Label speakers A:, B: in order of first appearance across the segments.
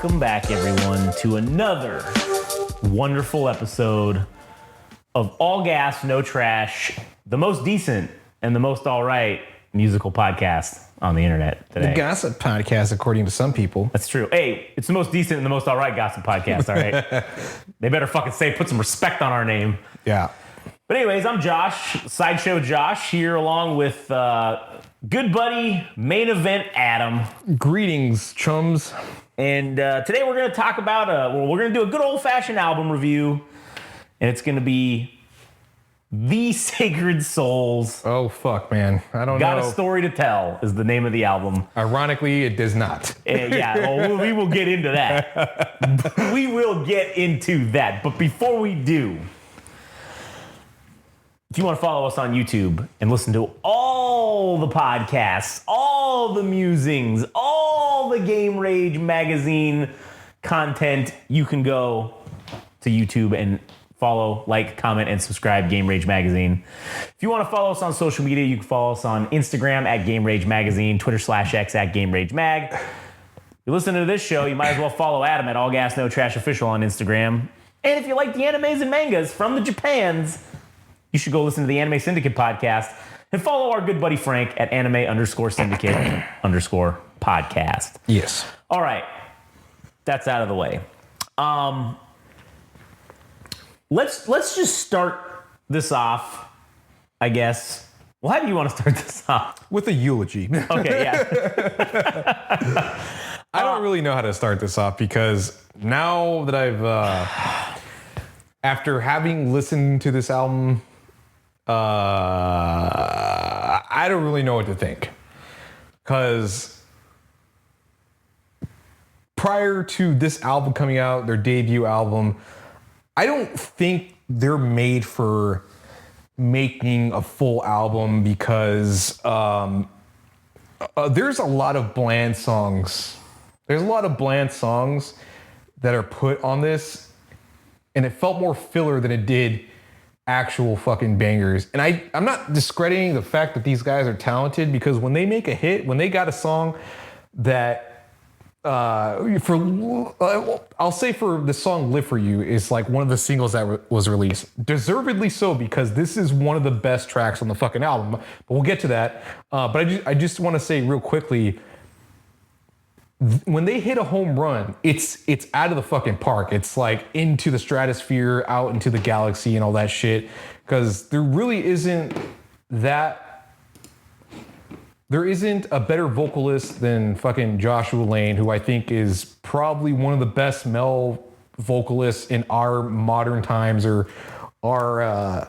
A: Welcome back, everyone, to another wonderful episode of All Gas, No Trash, the most decent and the most all right musical podcast on the internet today.
B: The gossip podcast, according to some people.
A: That's true. Hey, it's the most decent and the most all right gossip podcast, all right? They better fucking put some respect on our name.
B: Yeah.
A: But anyways, I'm Josh, Sideshow Josh, here along with good buddy, main event Adam.
B: Greetings, chums.
A: And today we're going to talk about, we're going to do a good old-fashioned album review. And it's going to be The Sacred Souls.
B: Oh, fuck, man. I don't
A: Got
B: know.
A: a Story to Tell is the name of the album.
B: Ironically, it does not.
A: Yeah, well, we will get into that. We will get into that. But before we do, if you want to follow us on YouTube and listen to all the podcasts, all the musings, all the Game Rage magazine content, you can go to YouTube and follow, like, comment, and subscribe Game Rage Magazine. If you want to follow us on social media, you can follow us on Instagram at Game Rage Magazine, Twitter/X at Game Rage Mag. If you listen to this show, you might as well follow Adam at All Gas No Trash Official on Instagram. And if you like the animes and mangas from the Japans, you should go listen to the Anime Syndicate podcast and follow our good buddy Frank at anime_syndicate_podcast.
B: Yes.
A: All right. That's out of the way. Let's just start this off, I guess. Well, how do you want to start this off?
B: With a eulogy.
A: Okay, yeah.
B: I don't really know how to start this off because now that I've, after having listened to this album, I don't really know what to think. Because prior to this album coming out, their debut album, I don't think they're made for making a full album because there's a lot of bland songs. There's a lot of bland songs that are put on this, and it felt more filler than it did actual fucking bangers. And I'm not discrediting the fact that these guys are talented, because when they make a hit, when they got a song that I'll say for the song Live For You is like one of the singles that was released. Deservedly so, because this is one of the best tracks on the fucking album. But we'll get to that. But I just want to say real quickly, when they hit a home run, it's out of the fucking park. It's like into the stratosphere, out into the galaxy and all that shit. Because there really isn't there isn't a better vocalist than fucking Joshua Lane, who I think is probably one of the best male vocalists in our modern times, or our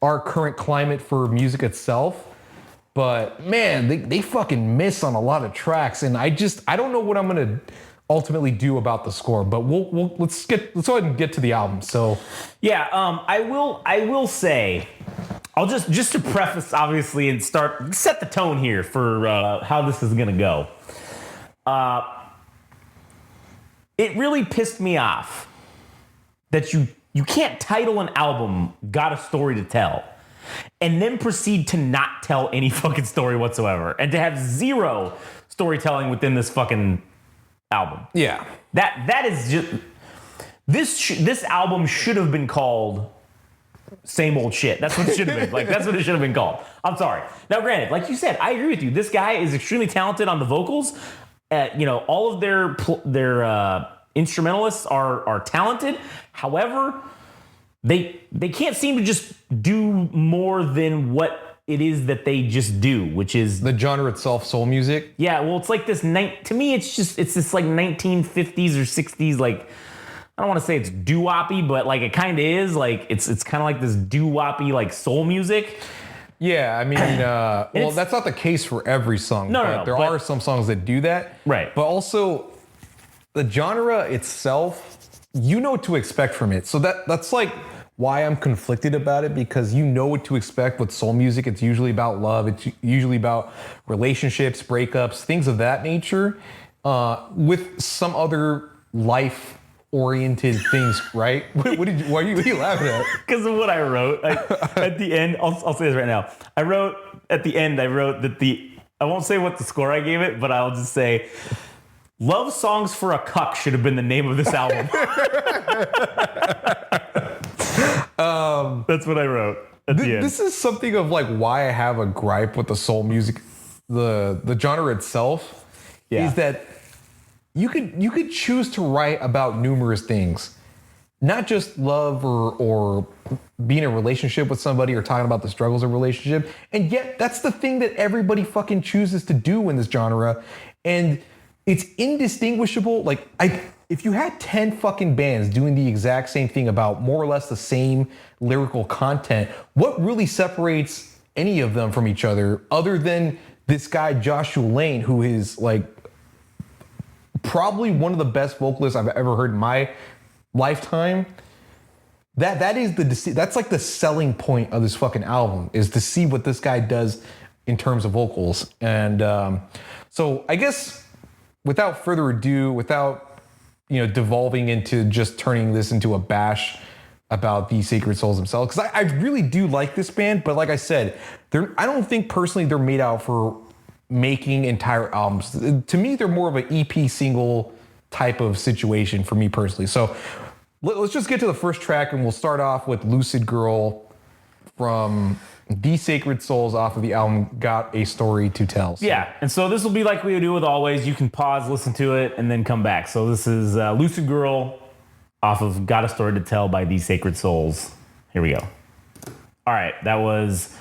B: current climate for music itself. But man, they fucking miss on a lot of tracks, and I don't know what I'm gonna ultimately do about the score. But let's go ahead and get to the album. So
A: Yeah, I will say, I'll just to preface, obviously, and set the tone here for how this is gonna go. It really pissed me off that you can't title an album "Got a Story to Tell" and then proceed to not tell any fucking story whatsoever, and to have zero storytelling within this fucking album.
B: yeah,
A: That is just this album should have been called Same Old Shit. That's what it should have been. Like, that's what it should have been called. I'm sorry. Now, granted, like you said, I agree with you. This guy is extremely talented on the vocals. All of their instrumentalists are talented. However, they can't seem to just do more than what it is that they just do, which is
B: the genre itself, soul music.
A: Yeah, well, it's like this to me, it's this like 1950s or 60s, like, I don't want to say it's doo-woppy, but like it kind of is. Like it's kind of like this doo-woppy, like soul music.
B: Yeah, I mean, well, that's not the case for every song.
A: No,
B: there are some songs that do that.
A: Right.
B: But also, the genre itself, you know what to expect from it. So that's like why I'm conflicted about it, because you know what to expect with soul music. It's usually about love. It's usually about relationships, breakups, things of that nature, with some other life-oriented things, right? What are you laughing at?
A: Because of what I wrote at the end. I'll say this right now. I wrote that I won't say what the score I gave it, but I'll just say Love Songs for a Cuck should have been the name of this album. That's what I wrote at the end.
B: This is something of like why I have a gripe with the soul music, the genre itself,
A: Yeah.
B: is that you could choose to write about numerous things, not just love or being in a relationship with somebody or talking about the struggles of a relationship, and yet that's the thing that everybody fucking chooses to do in this genre, and it's indistinguishable. Like if you had 10 fucking bands doing the exact same thing about more or less the same lyrical content, what really separates any of them from each other other than this guy Joshua Lane, who is like probably one of the best vocalists I've ever heard in my lifetime? That's like the selling point of this fucking album, is to see what this guy does in terms of vocals. And so I guess without further ado, without devolving into just turning this into a bash about the Sacred Souls themselves, because I really do like this band, but like I said, I don't think personally they're made out for making entire albums. To me, they're more of an EP single type of situation for me personally. So let's just get to the first track, and we'll start off with Lucid Girl from The Sacred Souls off of the album Got a Story to Tell. So.
A: Yeah, and so this will be like we do with Always. You can pause, listen to it, and then come back. So this is Lucid Girl off of Got a Story to Tell by The Sacred Souls. Here we go. All right, that was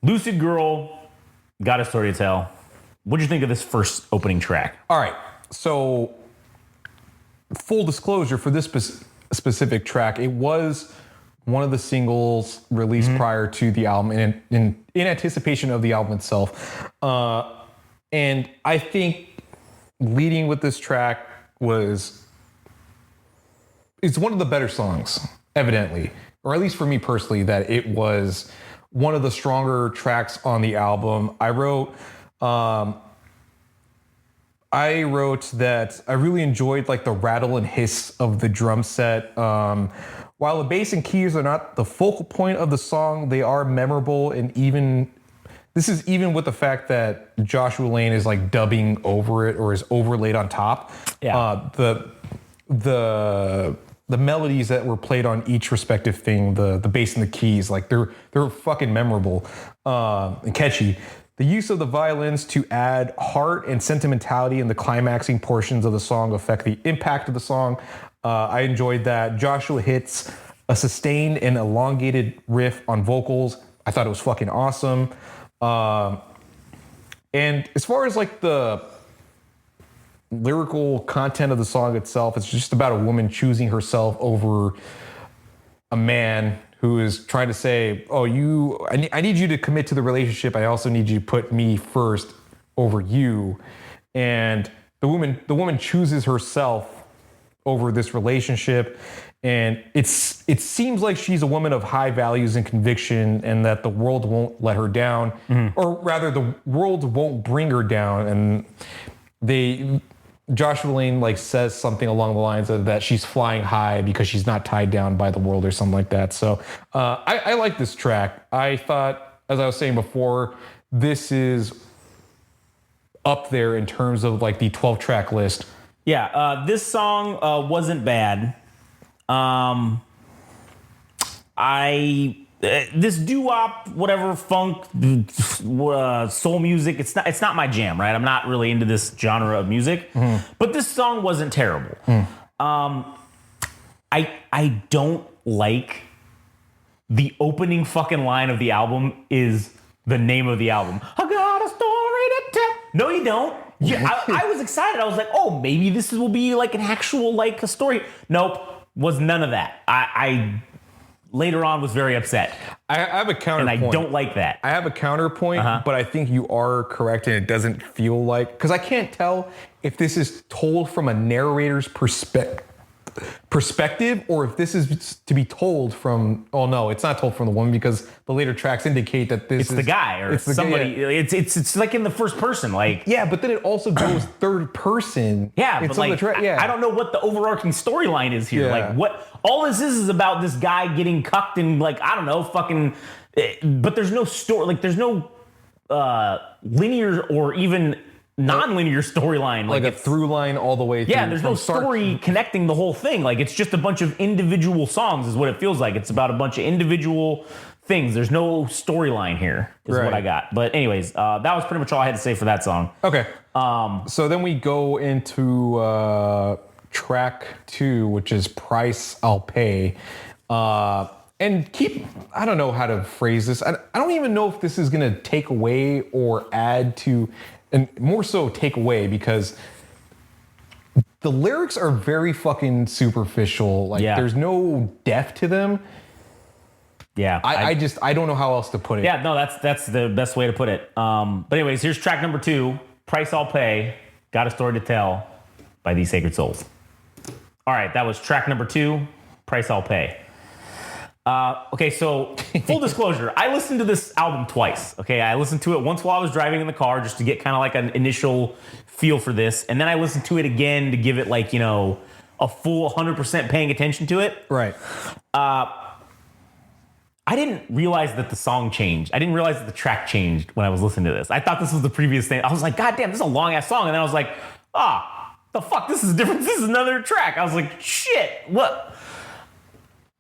A: Lucid Girl, Got a Story to Tell. What'd you think of this first opening track?
B: All right, so full disclosure for this specific track, it was one of the singles released prior to the album in anticipation of the album itself. And I think leading with this track it's one of the better songs, evidently, or at least for me personally, that it was one of the stronger tracks on the album. I wrote that I really enjoyed like the rattle and hiss of the drum set. While the bass and keys are not the focal point of the song, they are memorable, and this is even with the fact that Joshua Lane is like dubbing over it or is overlaid on top.
A: Yeah.
B: The melodies that were played on each respective thing, the bass and the keys, like they're fucking memorable and catchy. The use of the violins to add heart and sentimentality in the climaxing portions of the song affect the impact of the song. I enjoyed that. Joshua hits a sustained and elongated riff on vocals. I thought it was fucking awesome. And as far as like the lyrical content of the song itself, it's just about a woman choosing herself over a man who is trying to say, I need you to commit to the relationship. I also need you to put me first over you. And the woman chooses herself over this relationship. And it seems like she's a woman of high values and conviction, and that the world won't let her down, or rather the world won't bring her down. And Joshua Lane like says something along the lines of that she's flying high because she's not tied down by the world or something like that. So I like this track. I thought, as I was saying before, this is up there in terms of like the 12-track list.
A: Yeah, this song wasn't bad. This doo-wop, whatever, funk, soul music, it's not my jam, right? I'm not really into this genre of music, but this song wasn't terrible. I don't like the opening fucking line of the album is the name of the album. I got a story to tell. No, you don't. Yeah, I was excited. I was like, oh, maybe this will be like an actual like a story. Nope, was none of that. I later on was very upset.
B: I have a counterpoint.
A: And I don't like that.
B: I have a counterpoint, but I think you are correct, and it doesn't feel like, because I can't tell if this is told from a narrator's perspective or if this is to be told from, oh no, it's not told from the woman, because the later tracks indicate that this
A: it's the guy or somebody. It's like in the first person, like.
B: Yeah, but then it also goes third person.
A: Yeah, but like, I don't know what the overarching storyline is here.
B: Yeah.
A: Like, what all this is about this guy getting cucked and like, I don't know, fucking. But there's no story. Like, there's no linear or even non-linear storyline.
B: like a
A: it's,
B: through line all the way through.
A: yeah, there's no story connecting the whole thing. Like it's just a bunch of individual songs is what it feels like. It's about a bunch of individual things. There's no storyline here is what I got. But anyways, that was pretty much all I had to say for that song.
B: Okay. So then we go into track 2, which is Price I'll Pay. And I don't know how to phrase this. I don't even know if this is going to take away or add to, and more so take away, because the lyrics are very fucking superficial. Like there's no depth to them.
A: Yeah.
B: I don't know how else to put it.
A: Yeah, no, that's the best way to put it. But anyways, here's track number 2, Price I'll Pay, Got a Story to Tell by These Sacred Souls. All right, that was track number 2, Price I'll Pay. Okay, so full disclosure, I listened to this album twice. Okay, I listened to it once while I was driving in the car just to get kind of like an initial feel for this. And then I listened to it again to give it like, a full 100% paying attention to it.
B: Right.
A: I didn't realize that the song changed. I didn't realize that the track changed when I was listening to this. I thought this was the previous thing. I was like, God damn, this is a long ass song. And then I was like, the fuck, this is different. This is another track. I was like, shit, what?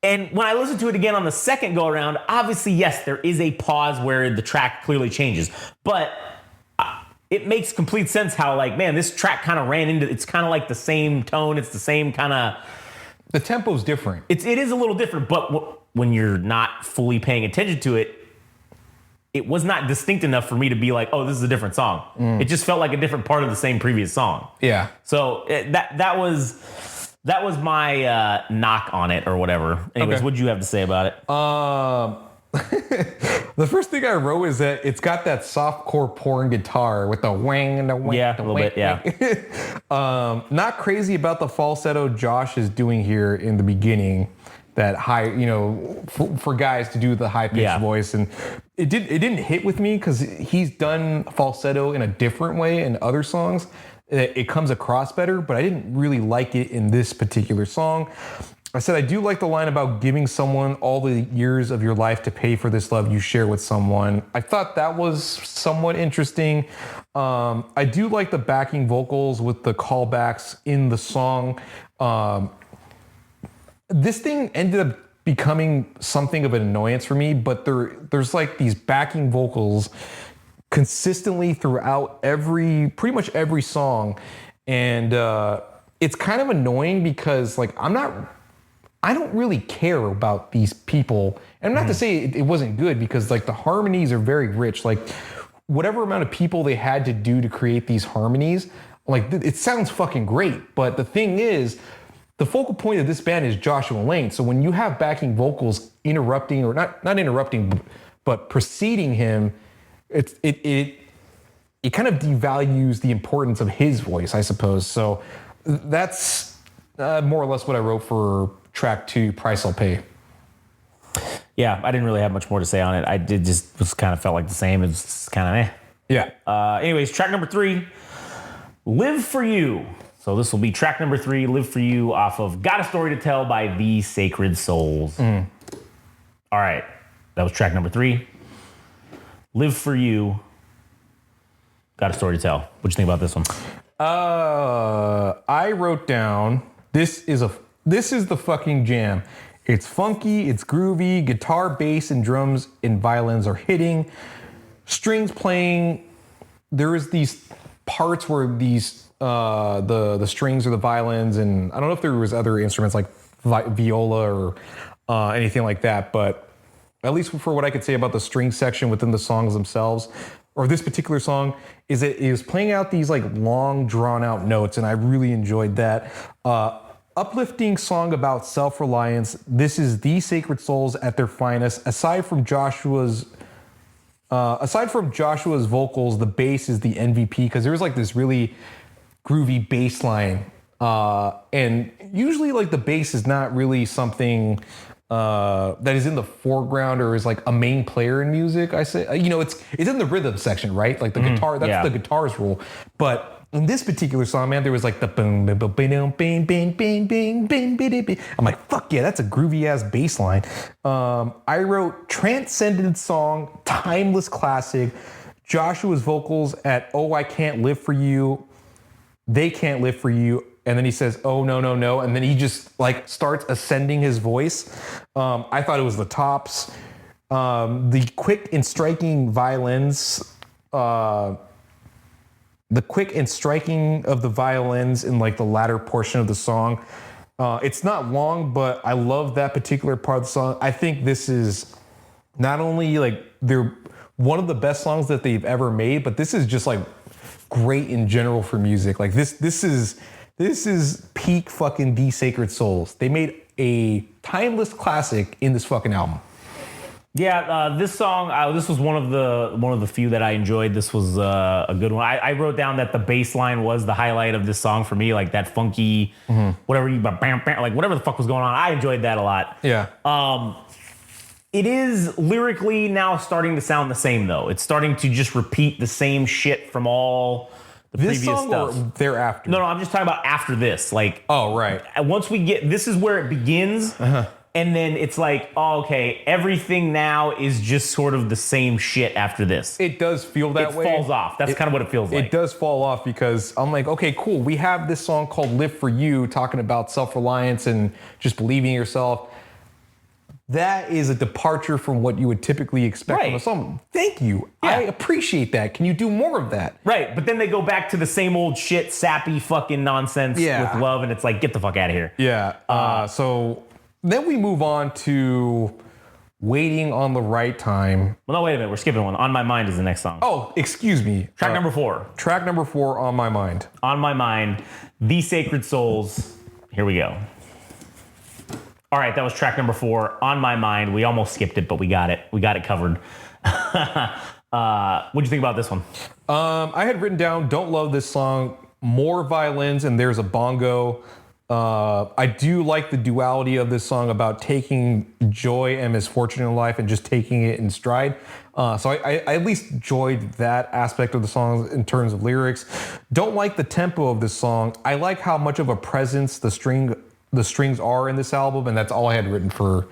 A: And when I listened to it again on the second go around, obviously, yes, there is a pause where the track clearly changes. But it makes complete sense how, like, man, this track kind of ran into, it's kind of like the same tone. It's the same kind of.
B: The tempo's different.
A: It is a little different, but when you're not fully paying attention to it, it was not distinct enough for me to be like, oh, this is a different song. It just felt like a different part of the same previous song.
B: Yeah.
A: So that was my knock on it or whatever. Anyways, what'd you have to say about it?
B: The first thing I wrote is that it's got that softcore porn guitar with the wang and the wang.
A: Yeah, a little bit,
B: yeah. Not crazy about the falsetto Josh is doing here in the beginning. That high, for guys to do the high pitched voice, and it didn't hit with me because he's done falsetto in a different way in other songs. It comes across better, but I didn't really like it in this particular song. I said I do like the line about giving someone all the years of your life to pay for this love you share with someone. I thought that was somewhat interesting. I do like the backing vocals with the callbacks in the song. This thing ended up becoming something of an annoyance for me, but there's like these backing vocals consistently throughout pretty much every song. And it's kind of annoying because like I don't really care about these people. And not to say it wasn't good, because like the harmonies are very rich. Like whatever amount of people they had to do to create these harmonies, like it sounds fucking great. But the thing is, the focal point of this band is Joshua Lane. So when you have backing vocals interrupting, or not interrupting, but preceding him, it kind of devalues the importance of his voice, I suppose. So that's more or less what I wrote for track 2, Price I'll Pay.
A: Yeah, I didn't really have much more to say on it. I did just kind of felt like the same. It was kind of
B: Yeah.
A: Anyways, track number 3, Live For You. So this will be track number 3, Live For You, off of Got a Story to Tell by These Sacred Souls. All right, that was track number 3, Live For You, Got a Story to Tell. What'd you think about this one?
B: I wrote down, this is the fucking jam. It's funky, it's groovy, guitar, bass, and drums and violins are hitting, strings playing. There is these parts where these the strings or the violins, and I don't know if there was other instruments like viola or anything like that, but at least for what I could say about the string section within the songs themselves, or this particular song, is it is playing out these like long drawn out notes, and I really enjoyed that. Uplifting song about self-reliance. This is These Sacred Souls at their finest. Aside from Joshua's vocals, the bass is the MVP, because there was like this really groovy bass line. And usually like the bass is not really something that is in the foreground or is like a main player in music. I say, it's in the rhythm section, right? Like the guitar, that's the guitar's role. But in this particular song, man, there was like the boom, boom, boom, boom, bing, bing, bing, bing, bing, bing, bing. I'm like, fuck yeah, that's a groovy ass bass line. I wrote transcendent song, timeless classic, Joshua's vocals at "Oh, I Can't Live for You," "They Can't Live for You," and then he says, "Oh, no, no, no," and then he just like starts ascending his voice. I thought it was the tops. The quick and striking violins, the quick and striking of the violins in like the latter portion of the song. It's not long, but I love that particular part of the song. I think this is not only like they're one of the best songs that they've ever made, but this is just like great in general for music. Like this is peak fucking The Sacred Souls. They made a timeless classic in this fucking album.
A: Yeah, this song, this was one of the few that I enjoyed. This was a good one. I wrote down that the bass line was the highlight of this song for me, like that funky, whatever like whatever the fuck was going on. I enjoyed that a lot.
B: Yeah.
A: It is lyrically now starting to sound the same though. It's starting to just repeat the same shit from all the
B: This
A: previous
B: song
A: stuff.
B: or thereafter?
A: No, I'm just talking about after this. Like,
B: Oh, right.
A: once we get, this is where it begins. And then it's like, oh, okay, everything now is just sort of the same shit after this.
B: It does feel that way.
A: It falls off. That's kind of what it feels like.
B: It does fall off because I'm like, okay, cool. We have this song called "Live for You," talking about self-reliance and just believing in yourself. That is a departure from what you would typically expect from a song. Thank you.
A: Yeah.
B: I appreciate that. Can you do more of that?
A: Right, but then they go back to the same old shit, sappy fucking nonsense with love, and it's like, get the fuck out of here.
B: Yeah. So then we move on to "Waiting on the Right Time."
A: Well, no, wait a minute. We're skipping one. On My Mind is the next song.
B: Oh, excuse me.
A: Track number 4.
B: Track number 4, "On My Mind."
A: On My Mind, The Sacred Souls. Here we go. All right, that was track number 4, On My Mind. We almost skipped it, but we got it. We got it covered. What'd you think about this one?
B: I had written down, don't love this song, more violins, and there's a bongo. I do like the duality of this song about taking joy and misfortune in life and just taking it in stride. So I at least enjoyed that aspect of the song in terms of lyrics. Don't like the tempo of this song. I like how much of a presence the strings are in this album, and that's all I had written for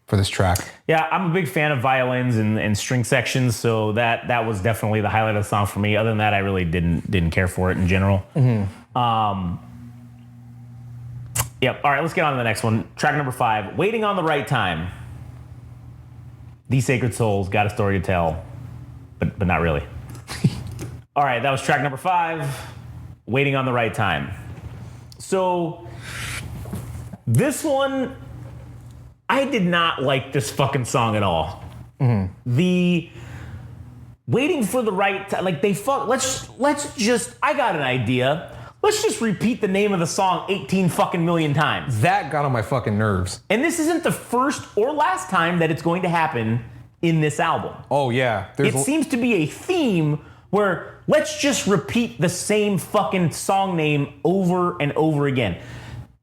B: this track.
A: Yeah, I'm a big fan of violins and string sections, so that was definitely the highlight of the song for me. Other than that, I really didn't care for it in general. Yep. All right, let's get on to the next one. Track number 5, Waiting on the Right Time. The Sacred Souls, got a story to tell, but not really. All right, that was track number 5, Waiting on the Right Time. So this one, I did not like this fucking song at all. The waiting for the right time, like let's just, I got an idea. Let's just repeat the name of the song 18 fucking million times.
B: That got on my fucking nerves.
A: And this isn't the first or last time that it's going to happen in this album.
B: Oh yeah.
A: It seems to be a theme where let's just repeat the same fucking song name over and over again.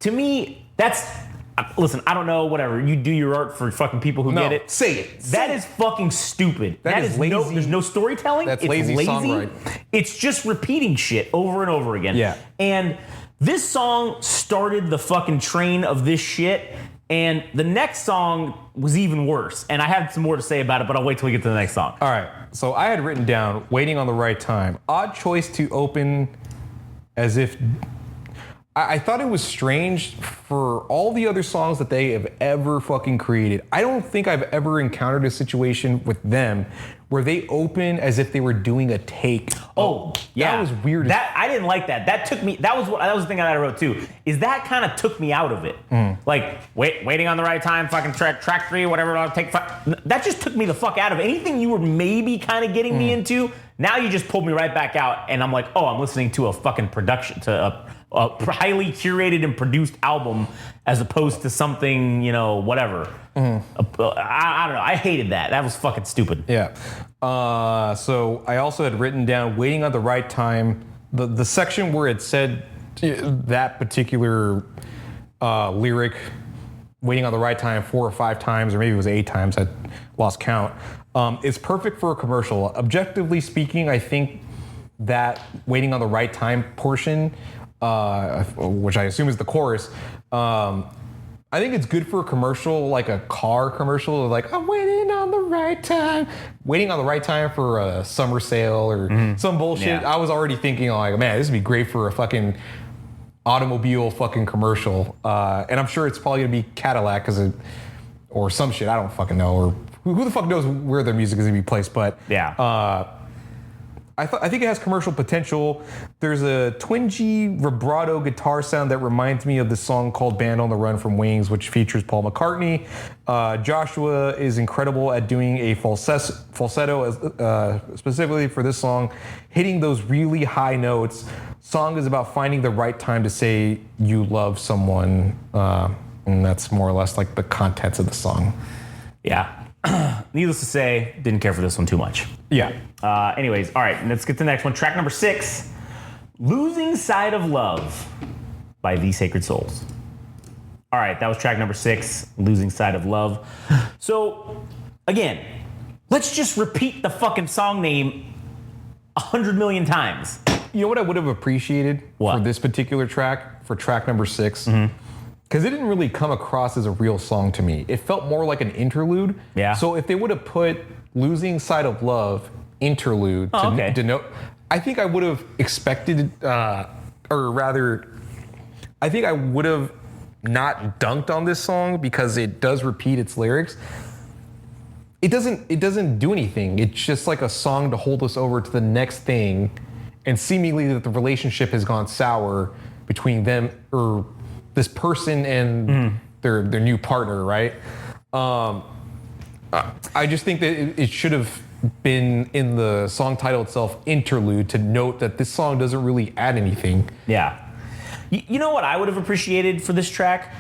A: To me, that's, listen, I don't know, whatever. You do your art for fucking people who get it.
B: Say it.
A: That is fucking stupid.
B: That is lazy.
A: There's no storytelling.
B: That's
A: it's
B: lazy songwriting.
A: It's just repeating shit over and over again.
B: Yeah.
A: And this song started the fucking train of this shit. And the next song was even worse. And I have some more to say about it, but I'll wait till we get to the next song.
B: All right. So I had written down "Waiting on the Right Time." Odd choice to open as if... I thought it was strange for all the other songs that they have ever fucking created. I don't think I've ever encountered a situation with them where they open as if they were doing a take.
A: Oh, yeah.
B: That was weird.
A: That I didn't like that. That was the thing that I wrote too. Is that kind of took me out of it. Like waiting on the right time, fucking track 3, whatever I'll take. That just took me the fuck out of it. Anything you were maybe kind of getting me into, now you just pulled me right back out, and I'm like, oh, I'm listening to a fucking production, to a highly curated and produced album, as opposed to something, whatever. I don't know. I hated that. That was fucking stupid.
B: Yeah. So I also had written down "Waiting on the Right Time." The section where it said that particular lyric, "Waiting on the Right Time" 4 or 5 times, or maybe it was 8 times. I lost count. It's perfect for a commercial. Objectively speaking, I think that "Waiting on the Right Time" portion, which I assume is the chorus, I think it's good for a commercial, like a car commercial, like, "I'm waiting on the right time. Waiting on the right time for a summer sale or some bullshit.
A: Yeah.
B: I was already thinking like, man, this would be great for a fucking automobile fucking commercial. And I'm sure it's probably gonna be Cadillac or some shit. I don't fucking know. Or who the fuck knows where their music is gonna be placed? But
A: Yeah.
B: I think it has commercial potential. There's a twingy vibrato guitar sound that reminds me of the song called Band on the Run from Wings, which features Paul McCartney. Joshua is incredible at doing a falsetto, specifically for this song, hitting those really high notes. Song is about finding the right time to say you love someone, and that's more or less like the contents of the song.
A: Yeah. Needless to say, didn't care for this one too much.
B: Yeah.
A: Anyways, all right, let's get to the next one. Track number 6, Losing Sight of Love by The Sacred Souls. All right, that was track number 6, Losing Sight of Love. So, again, let's just repeat the fucking song name 100 million times.
B: You know what I would have appreciated
A: What?
B: for this particular track, for track number 6? Because it didn't really come across as a real song to me. It felt more like an interlude.
A: Yeah.
B: So if they would have put Losing Sight of Love interlude to denote, I think I would have expected, or rather, I think I would have not dunked on this song because it does repeat its lyrics. It doesn't do anything. It's just like a song to hold us over to the next thing, and seemingly that the relationship has gone sour between them or this person and their new partner, right? I just think that it should have been in the song title itself, interlude, to note that this song doesn't really add anything.
A: Yeah. You know what I would have appreciated for this track?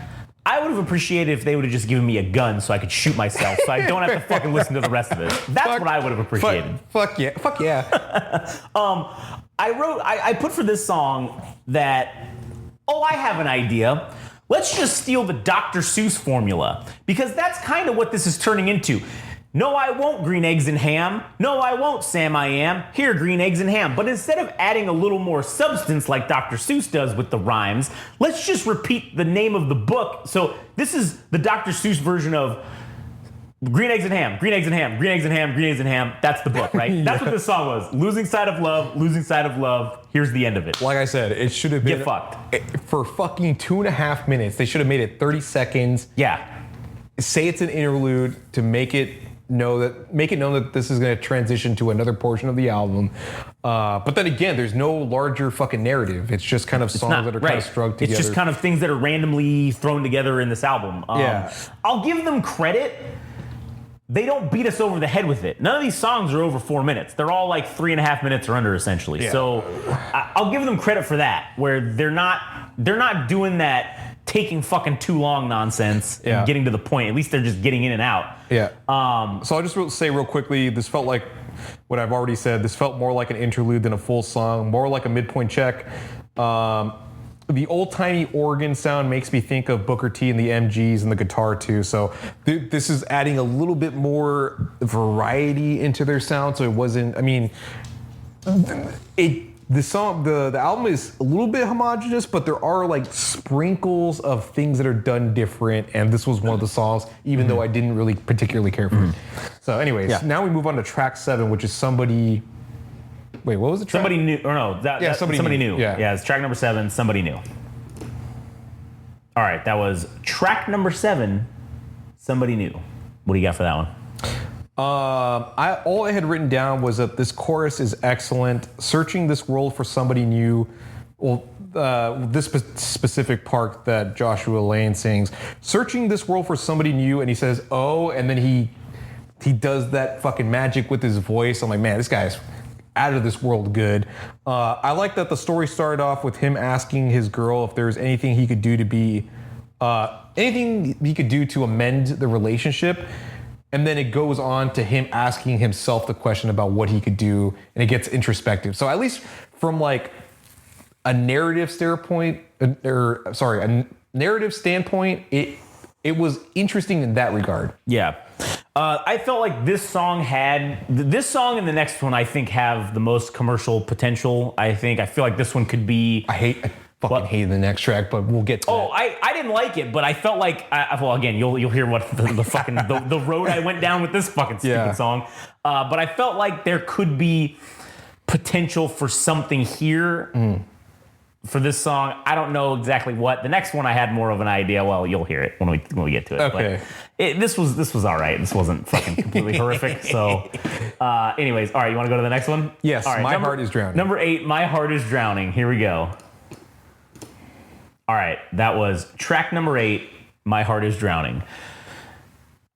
A: I would have appreciated if they would have just given me a gun so I could shoot myself so I don't have to fucking listen to the rest of it. That's what I would have appreciated.
B: Fuck yeah.
A: I put for this song that, I have an idea. Let's just steal the Dr. Seuss formula, because that's kind of what this is turning into. No, I won't green eggs and ham. No, I won't Sam I am. Here, green eggs and ham. But instead of adding a little more substance like Dr. Seuss does with the rhymes, let's just repeat the name of the book. So this is the Dr. Seuss version of green eggs and ham, green eggs and ham, green eggs and ham, green eggs and ham. That's the book, right? That's what this song was. Losing sight of love, losing sight of love. Here's the end of it.
B: Like I said, it should have been...
A: Get fucked.
B: For fucking 2.5 minutes. They should have made it 30 seconds.
A: Yeah.
B: Say it's an interlude to make it known that this is going to transition to another portion of the album. But then again, there's no larger fucking narrative. It's just kind of songs that are kind of strung together.
A: It's just kind of things that are randomly thrown together in this album.
B: Yeah.
A: I'll give them credit. They don't beat us over the head with it. None of these songs are over 4 minutes. They're all like 3.5 minutes or under, essentially.
B: Yeah.
A: So I'll give them credit for that, where they're not doing that taking fucking too long nonsense and getting to the point. At least they're just getting in and out.
B: Yeah. So I'll just say real quickly, this felt like what I've already said. This felt more like an interlude than a full song, more like a midpoint check. The old-timey organ sound makes me think of Booker T and the MGs and the guitar too. So this is adding a little bit more variety into their sound. So it wasn't, I mean, the album is a little bit homogenous, but there are like sprinkles of things that are done different. And this was one of the songs, even though I didn't really particularly care for it. So anyways, now we move on to track 7, which is Somebody... Wait, what was the track?
A: Somebody New, or no, Somebody New.
B: Yeah,
A: it's track number 7, Somebody New. All right, that was track number 7, Somebody New. What do you got for that one?
B: All I had written down was that this chorus is excellent. Searching this world for somebody new. Well, this specific part that Joshua Lane sings. Searching this world for somebody new, and he says, "Oh," and then he does that fucking magic with his voice. I'm like, man, this guy's out of this world good. I like that the story started off with him asking his girl if there's anything he could do to amend the relationship. And then it goes on to him asking himself the question about what he could do, and it gets introspective. So at least from like a narrative standpoint, it was interesting in that regard.
A: Yeah. I felt like this song and the next one, I think, have the most commercial potential. I feel like this one could be...
B: fucking hated the next track, but we'll get to
A: Oh,
B: that.
A: I didn't like it, but I felt like, well, again, you'll hear what the fucking the road I went down with this fucking stupid song. But I felt like there could be potential for something here for this song. I don't know exactly what. The next one I had more of an idea. Well, you'll hear it when we get to it.
B: Okay.
A: But this was all right. This wasn't fucking completely horrific. So, anyways, all right. You want to go to the next one?
B: Yes.
A: All right,
B: My Heart is Drowning.
A: Number 8. My Heart is Drowning. Here we go. All right, that was track number 8, My Heart is Drowning.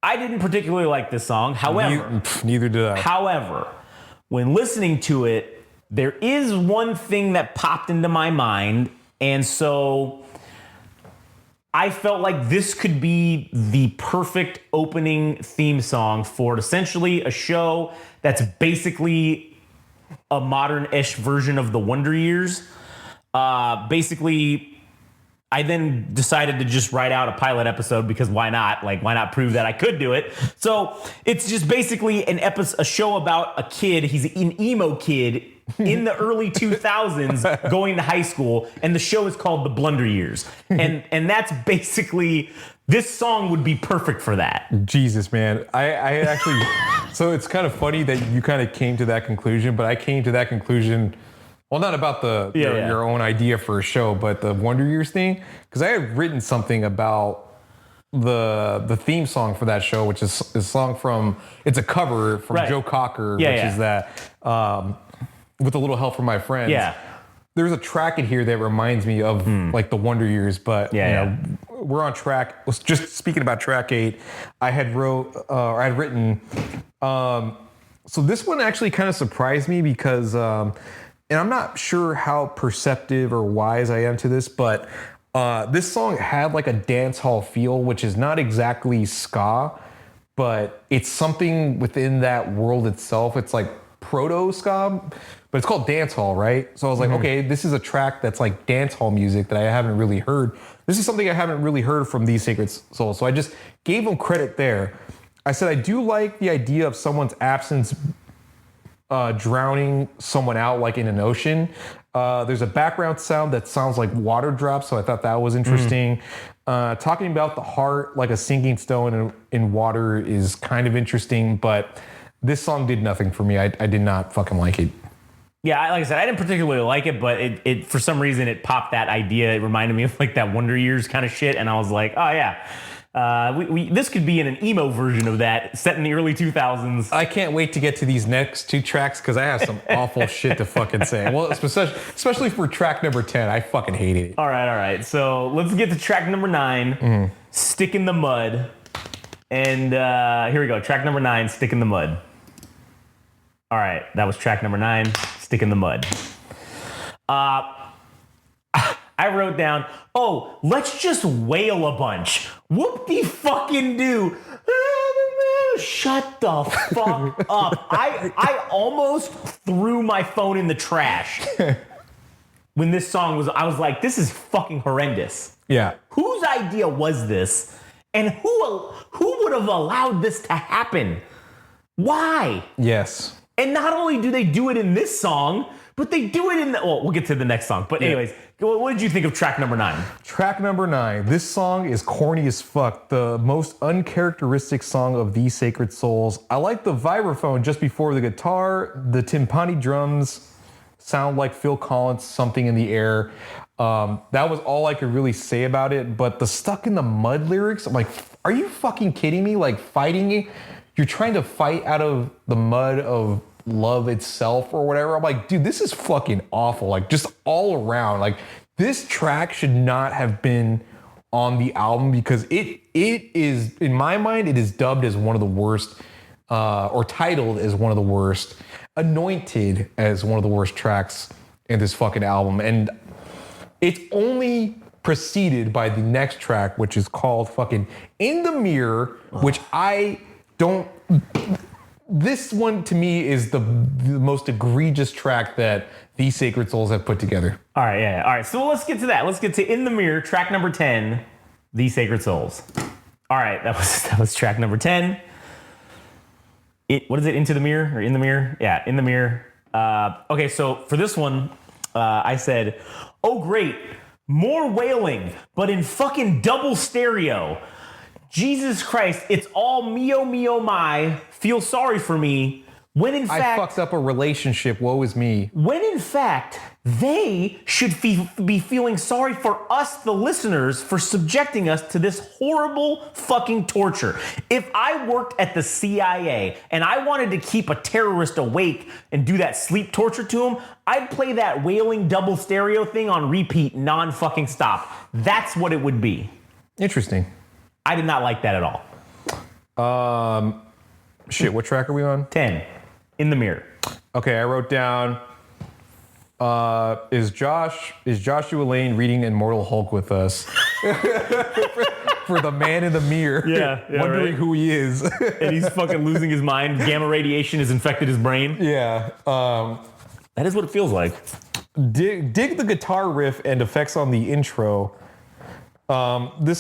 A: I didn't particularly like this song. However,
B: Neither did I.
A: However, when listening to it, there is one thing that popped into my mind, and so I felt like this could be the perfect opening theme song for essentially a show that's basically a modern-ish version of the Wonder Years. Basically, I then decided to just write out a pilot episode because why not? Like, why not prove that I could do it? So it's just basically a show about a kid. He's an emo kid in the early 2000s going to high school, and the show is called The Blunder Years. And that's basically, this song would be perfect for that.
B: Jesus, man. I actually, so it's kind of funny that you kind of came to that conclusion, but I came to that conclusion. Well, not about your own idea for a show, but the Wonder Years thing, because I had written something about the theme song for that show, which is a song from, it's a cover from Joe Cocker, is that with a little help from my friends.
A: Yeah.
B: There's a track in here that reminds me of like the Wonder Years, but we're on track. Just speaking about track 8, I had written. So this one actually kind of surprised me because. And I'm not sure how perceptive or wise I am to this, but this song had like a dance hall feel, which is not exactly ska, but it's something within that world itself. It's like proto ska, but it's called dance hall, right? So I was like, okay, this is a track that's like dance hall music that I haven't really heard. This is something I haven't really heard from These Sacred Souls. So I just gave them credit there. I said, I do like the idea of someone's absence drowning someone out like in an ocean. There's a background sound that sounds like water drops, so I thought that was interesting. Talking about the heart like a sinking stone in water is kind of interesting, but this song did nothing for me. I did not fucking like it.
A: Yeah, like I said, I didn't particularly like it, but it for some reason it popped that idea. It reminded me of like that Wonder Years kind of shit, and I was like, oh yeah. This could be in an emo version of that, set in the early 2000s.
B: I can't wait to get to these next 2 tracks because I have some awful shit to fucking say. Well, especially for track number 10, I fucking hated it.
A: All right. So let's get to track number 9, Stick in the Mud. And here we go. Track number 9, Stick in the Mud. All right, that was track number 9, Stick in the Mud. I wrote down, oh, let's just wail a bunch. Whoop-de-fucking-do. Shut the fuck up. I almost threw my phone in the trash when this song was, I was like, this is fucking horrendous.
B: Yeah.
A: Whose idea was this? And who would have allowed this to happen? Why?
B: Yes.
A: And not only do they do it in this song, but they do it in we'll get to the next song. But anyways, what did you think of track number 9?
B: Track number 9. This song is corny as fuck. The most uncharacteristic song of These Sacred Souls. I like the vibraphone just before the guitar. The timpani drums sound like Phil Collins, Something in the Air. That was all I could really say about it. But the Stuck in the Mud lyrics, I'm like, are you fucking kidding me? Like fighting, you're trying to fight out of the mud of love itself or whatever. I'm like, dude, this is fucking awful. Like just all around, like this track should not have been on the album because it is, in my mind, it is dubbed as one of the worst or titled as one of the worst, anointed as one of the worst tracks in this fucking album. And it's only preceded by the next track, which is called fucking In the Mirror, which I don't, this one to me is the most egregious track that These Sacred Souls have put together.
A: All right, yeah. All right, so let's get to that. Let's get to In the Mirror, track number 10, These Sacred Souls. All right, that was track number 10. What is it, Into the Mirror or In the Mirror? Yeah, In the Mirror. Okay, so for this one, I said, oh great, More wailing, but in fucking double stereo. Jesus Christ, it's all me, oh me, oh my, feel sorry for me. When in fact,
B: I fucked up a relationship, woe is me.
A: when in fact, they should be feeling sorry for us, the listeners, for subjecting us to this horrible fucking torture. If I worked at the CIA and I wanted to keep a terrorist awake and do that sleep torture to him, I'd play that wailing double stereo thing on repeat, non-fucking stop. That's what it would be.
B: Interesting.
A: I did not like that at all.
B: Shit, what track are we on?
A: 10, in the mirror.
B: Okay, I wrote down, is Joshua Lane reading Immortal Hulk with us? For the man in the mirror.
A: Yeah,
B: wondering
A: right.
B: who he is.
A: And he's fucking losing his mind. Gamma radiation has infected his brain.
B: Yeah.
A: That is what it feels like.
B: Dig the guitar riff and effects on the intro. This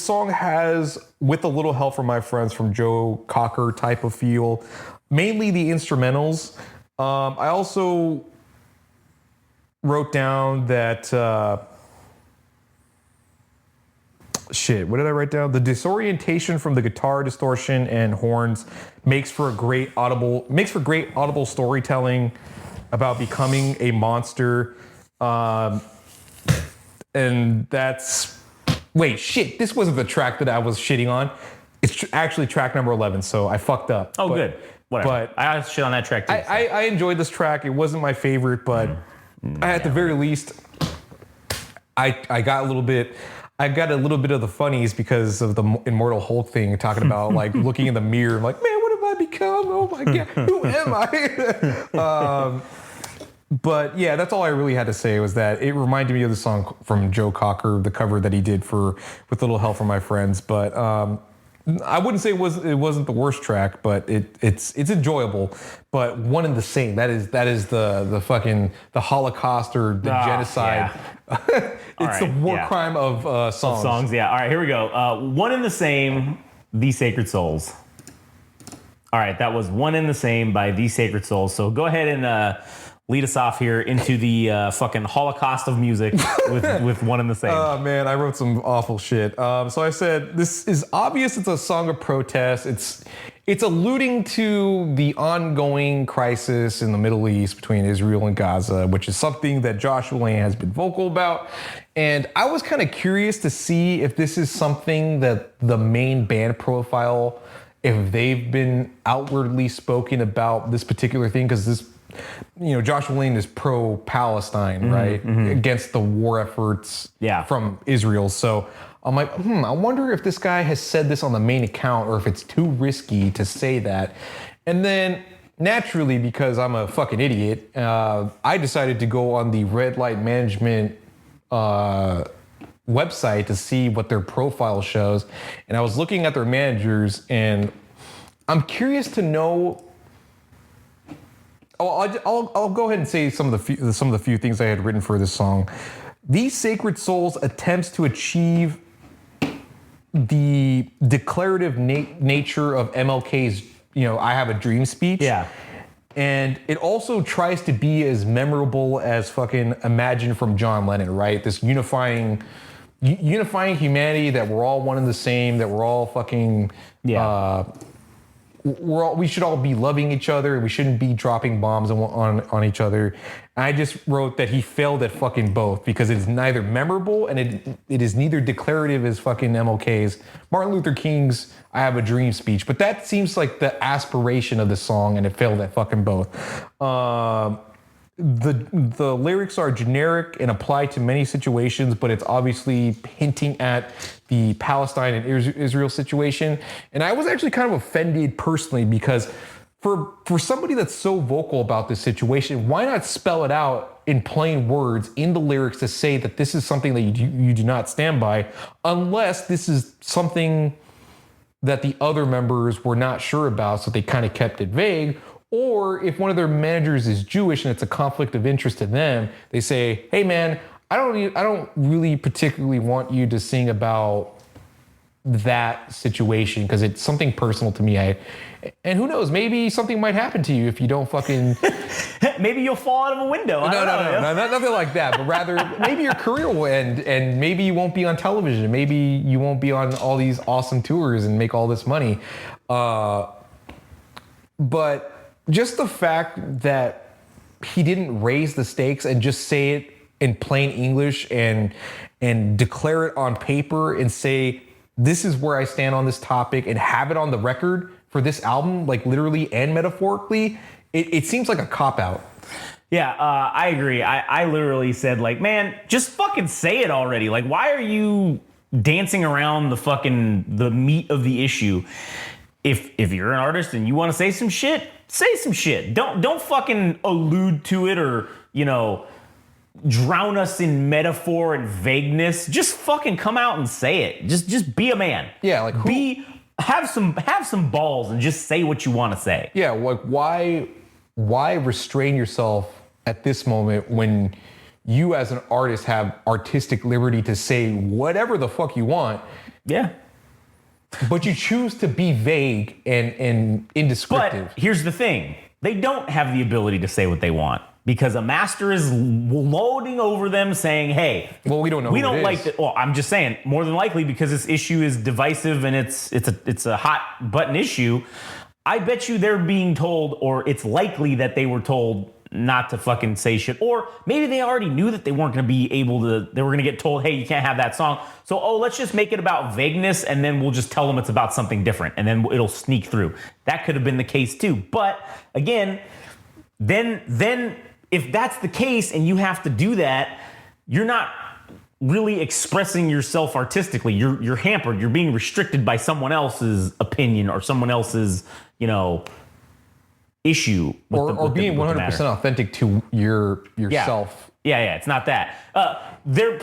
B: song has, with a little help from my friends, from Joe Cocker type of feel, mainly the instrumentals. I also wrote down that, what did I write down? The disorientation from the guitar distortion and horns makes for great audible storytelling about becoming a monster. And that's, this wasn't the track that I was shitting on. It's actually track number 11, so I fucked up.
A: Oh, good. Whatever.
B: But
A: I got shit on that track too.
B: I enjoyed this track. It wasn't my favorite, but at the very least, I got a little bit of the funnies because of the Immortal Hulk thing, talking about like looking in the mirror. I'm like, man, what have I become? Oh my God, who am I? But yeah, that's all I really had to say, was that it reminded me of the song from Joe Cocker, the cover that he did with a little help from my friends. But I wouldn't say it wasn't the worst track, but it's enjoyable. But one and the same. That is the fucking the Holocaust or the genocide.
A: Yeah.
B: It's the war crime of songs.
A: Yeah. All right, here we go. One and the Same, The Sacred Souls. All right, that was One and the Same by The Sacred Souls. So go ahead and lead us off here into the fucking Holocaust of music with One and the Same.
B: Oh man, I wrote some awful shit. So I said, this is obvious. It's a song of protest. It's alluding to the ongoing crisis in the Middle East between Israel and Gaza, which is something that Joshua Lane has been vocal about. And I was kind of curious to see if this is something that the main band profile, if they've been outwardly spoken about this particular thing, because this, Joshua Lane is pro-Palestine, right? Against the war efforts from Israel. So I'm like, I wonder if this guy has said this on the main account or if it's too risky to say that. And then naturally, because I'm a fucking idiot, I decided to go on the Red Light Management website to see what their profile shows. And I was looking at their managers, and I'm curious to know. I'll go ahead and say some of the few things I had written for this song. These Sacred Souls attempts to achieve the declarative nature of MLK's, I Have a Dream speech.
A: Yeah.
B: And it also tries to be as memorable as fucking Imagine from John Lennon, right? This unifying humanity, that we're all one and the same, that we're all fucking... we should all be loving each other, and we shouldn't be dropping bombs on each other. And I just wrote that he failed at fucking both, because it is neither memorable and it is neither declarative as fucking MLK's, Martin Luther King's I Have a Dream speech. But that seems like the aspiration of the song, and it failed at fucking both. The lyrics are generic and apply to many situations, but it's obviously hinting at the Palestine and Israel situation. And I was actually kind of offended personally, because for somebody that's so vocal about this situation, why not spell it out in plain words in the lyrics to say that this is something that you do not stand by, unless this is something that the other members were not sure about, so they kind of kept it vague. Or if one of their managers is Jewish and it's a conflict of interest to them, they say, hey man, I don't really particularly want you to sing about that situation because it's something personal to me. And who knows, maybe something might happen to you if you don't fucking.
A: Maybe you'll fall out of a window.
B: No, nothing like that. But rather, maybe your career will end, and maybe you won't be on television. Maybe you won't be on all these awesome tours and make all this money. But just the fact that he didn't raise the stakes and just say it in plain English and declare it on paper and say, this is where I stand on this topic and have it on the record for this album, like literally and metaphorically, it seems like a cop-out.
A: Yeah, I agree. I literally said, like, man, just fucking say it already. Like, why are you dancing around the meat of the issue? If you're an artist and you want to say some shit, say some shit. Don't fucking allude to it or, drown us in metaphor and vagueness. Just fucking come out and say it. Just be a man.
B: Yeah, like
A: have some balls and just say what you want to say.
B: Yeah, like why restrain yourself at this moment when you as an artist have artistic liberty to say whatever the fuck you want?
A: Yeah.
B: But you choose to be vague and indescriptive.
A: But here's the thing. They don't have the ability to say what they want because a master is loading over them saying, hey,
B: well, we don't know.
A: We don't like that. Well, I'm just saying more than likely because this issue is divisive and it's a hot button issue. I bet you they're being told, or it's likely that they were told not to fucking say shit. Or maybe they already knew that they weren't going to be able to, they were going to get told, hey, you can't have that song. So, let's just make it about vagueness and then we'll just tell them it's about something different and then it'll sneak through. That could have been the case too. But again, then if that's the case and you have to do that, you're not really expressing yourself artistically. You're hampered. You're being restricted by someone else's opinion or someone else's, issue
B: or being 100% authentic to yourself.
A: Yeah, it's not that. They're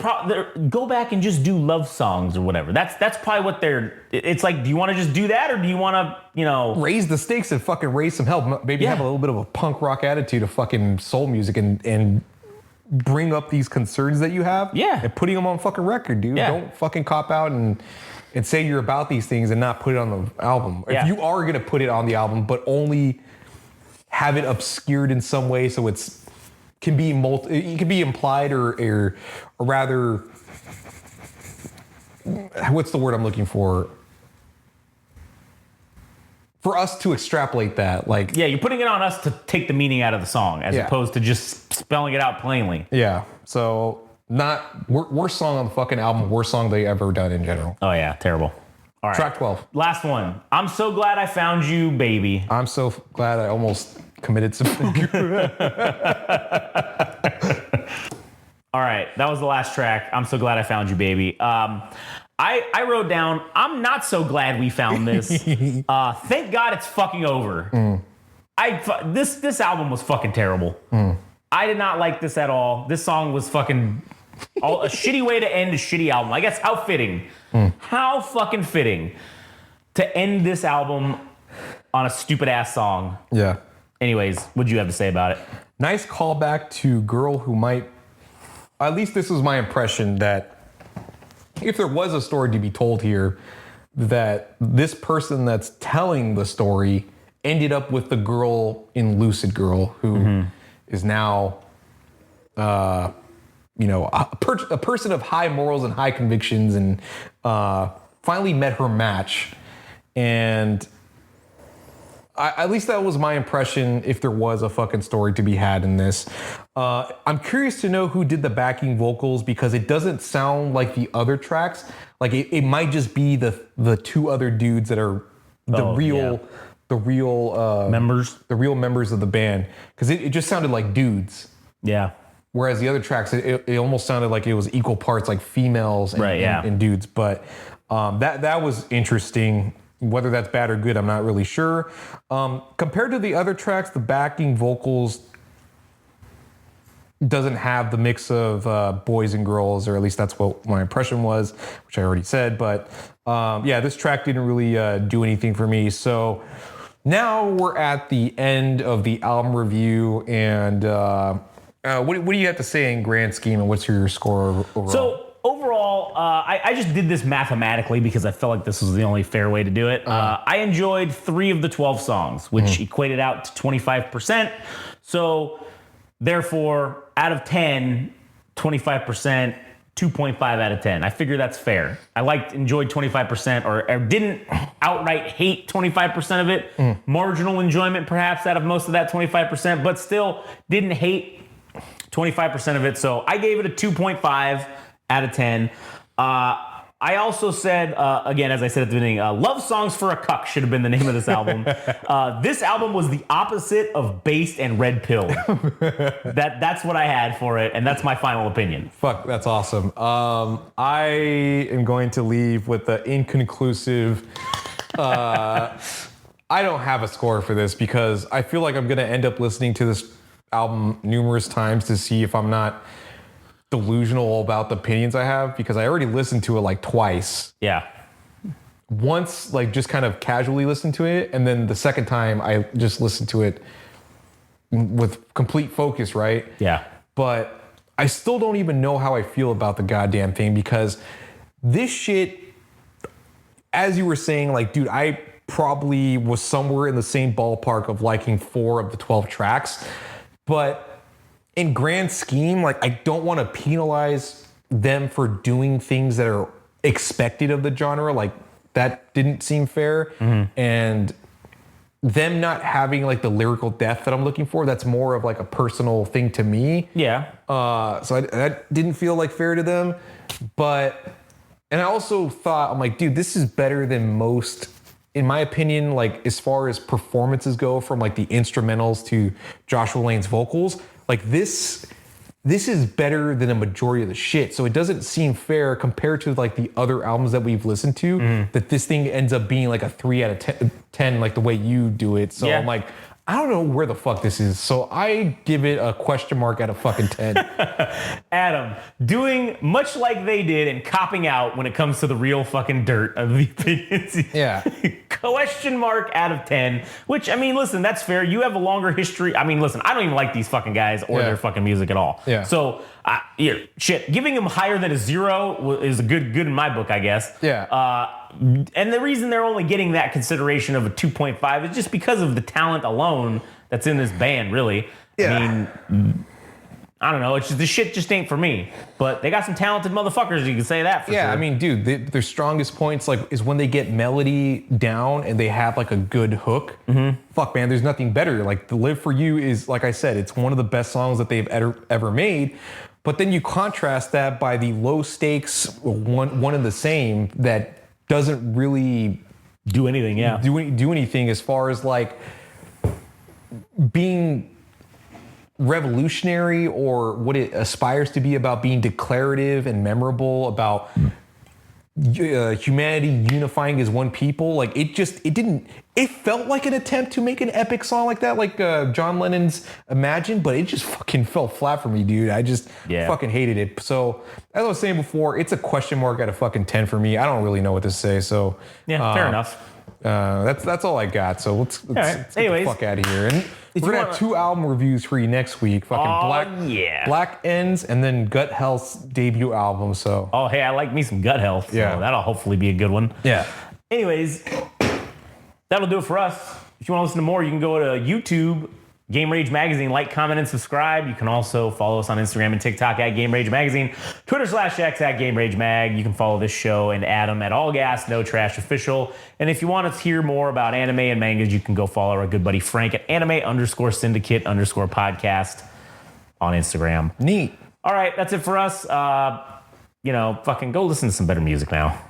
A: go back and just do love songs or whatever. That's probably what it's like, do you want to just do that or do you want to,
B: raise the stakes and fucking raise some help? Maybe have a little bit of a punk rock attitude of fucking soul music and bring up these concerns that you have.
A: Yeah.
B: And putting them on fucking record, dude.
A: Yeah.
B: Don't fucking cop out and say you're about these things and not put it on the album.
A: Yeah.
B: If you are going to put it on the album, but only have it obscured in some way so it can be implied or rather, what's the word I'm looking for? For us to extrapolate that, like...
A: Yeah, you're putting it on us to take the meaning out of the song as opposed to just spelling it out plainly.
B: Yeah, so worst song on the fucking album, worst song they ever done in general.
A: Oh yeah, terrible. All right.
B: Track 12.
A: Last one. I'm so glad I found you, baby.
B: I'm so glad I almost committed something.
A: All right, that was the last track. I'm so glad I found you, baby. I wrote down, I'm not so glad we found this. Thank God it's fucking over. This album was fucking terrible. I did not like this at all. This song was fucking a shitty way to end a shitty album. I guess how fitting. How fucking fitting to end this album on a stupid ass song.
B: Yeah.
A: Anyways, what'd you have to say about it?
B: Nice callback to Girl Who Might... At least this was my impression that if there was a story to be told here, that this person that's telling the story ended up with the girl in Lucid Girl who is now, a person of high morals and high convictions and finally met her match. And at least that was my impression if there was a fucking story to be had in this. I'm curious to know who did the backing vocals because it doesn't sound like the other tracks. Like it might just be the two other dudes that are the real members of the band because it just sounded like dudes.
A: Yeah.
B: Whereas the other tracks, it almost sounded like it was equal parts like females and dudes. But that was interesting. Whether that's bad or good, I'm not really sure. Compared to the other tracks, the backing vocals doesn't have the mix of boys and girls, or at least that's what my impression was, which I already said. But this track didn't really do anything for me. So now we're at the end of the album review. And what do you have to say in grand scheme, and what's your score overall?
A: So overall, I just did this mathematically because I felt like this was the only fair way to do it. I enjoyed 3 of the 12 songs, which equated out to 25%. So therefore, out of 10, 25%, 2.5 out of 10. I figure that's fair. I enjoyed 25% or didn't outright hate 25% of it. Marginal enjoyment perhaps out of most of that 25%, but still didn't hate 25% of it. So I gave it a 2.5 out of 10. I also said, again, as I said at the beginning, Love Songs for a Cuck should have been the name of this album. This album was the opposite of Based and Red Pill. That's what I had for it, and that's my final opinion.
B: Fuck, that's awesome. I am going to leave with the inconclusive. I don't have a score for this because I feel like I'm going to end up listening to this album numerous times to see if I'm not delusional about the opinions I have, because I already listened to it like twice.
A: Yeah.
B: Once, like, just kind of casually listened to it, and then the second time I just listened to it with complete focus, right?
A: Yeah.
B: But I still don't even know how I feel about the goddamn thing, because this shit, as you were saying, like, dude, I probably was somewhere in the same ballpark of liking 4 of the 12 tracks, but in grand scheme, like, I don't want to penalize them for doing things that are expected of the genre. Like, that didn't seem fair. And them not having like the lyrical depth that I'm looking for, that's more of like a personal thing to me.
A: Yeah.
B: So that didn't feel like fair to them. But, and I also thought, I'm like, dude, this is better than most, in my opinion, like, as far as performances go, from like the instrumentals to Joshua Lane's vocals. Like, this is better than a majority of the shit. So it doesn't seem fair compared to like the other albums that we've listened to, that this thing ends up being like a 3 out of 10, like the way you do it. So I'm like, I don't know where the fuck this is. So I give it a question mark out of fucking 10.
A: Adam, doing much like they did and copping out when it comes to the real fucking dirt of the opinions.
B: Yeah.
A: Question mark out of 10, which, I mean, listen, that's fair. You have a longer history. I mean, listen, I don't even like these fucking guys or their fucking music at all.
B: Yeah.
A: So, shit, giving them higher than a 0 is a good in my book, I guess.
B: Yeah.
A: And the reason they're only getting that consideration of a 2.5 is just because of the talent alone that's in this band, really.
B: Yeah.
A: I mean, I don't know. It's just, the shit just ain't for me. But they got some talented motherfuckers. You can say that for sure.
B: I mean, dude, their strongest points is when they get melody down and they have like a good hook. Fuck, man, there's nothing better. Like, the Live For You is, like I said, it's one of the best songs that they've ever made. But then you contrast that by the low stakes one and the same that doesn't really
A: do anything. Yeah.
B: Do anything as far as like being revolutionary or what it aspires to be about being declarative and memorable about humanity unifying as one people. Like, it felt like an attempt to make an epic song like that, like John Lennon's Imagine, but it just fucking fell flat for me, dude. I just fucking hated it. So, as I was saying before, it's a question mark out of fucking 10 for me. I don't really know what to say. So
A: fair enough.
B: That's all I got. So let's get the fuck out of here. And we're gonna have 2 album reviews for you next week. Fucking Black Ends and then Gut Health's debut album. So
A: hey, I like me some Gut Health. So that'll hopefully be a good one.
B: Yeah.
A: Anyways, that'll do it for us. If you want to listen to more, you can go to YouTube, Game Rage Magazine, like, comment, and subscribe. You can also follow us on Instagram and TikTok at Game Rage Magazine, Twitter/X at Game Rage Mag. You can follow this show and Adam at All Gas, No Trash Official. And if you want to hear more about anime and mangas, you can go follow our good buddy Frank at anime_syndicate_podcast on Instagram.
B: Neat.
A: All right, that's it for us. Fucking go listen to some better music now.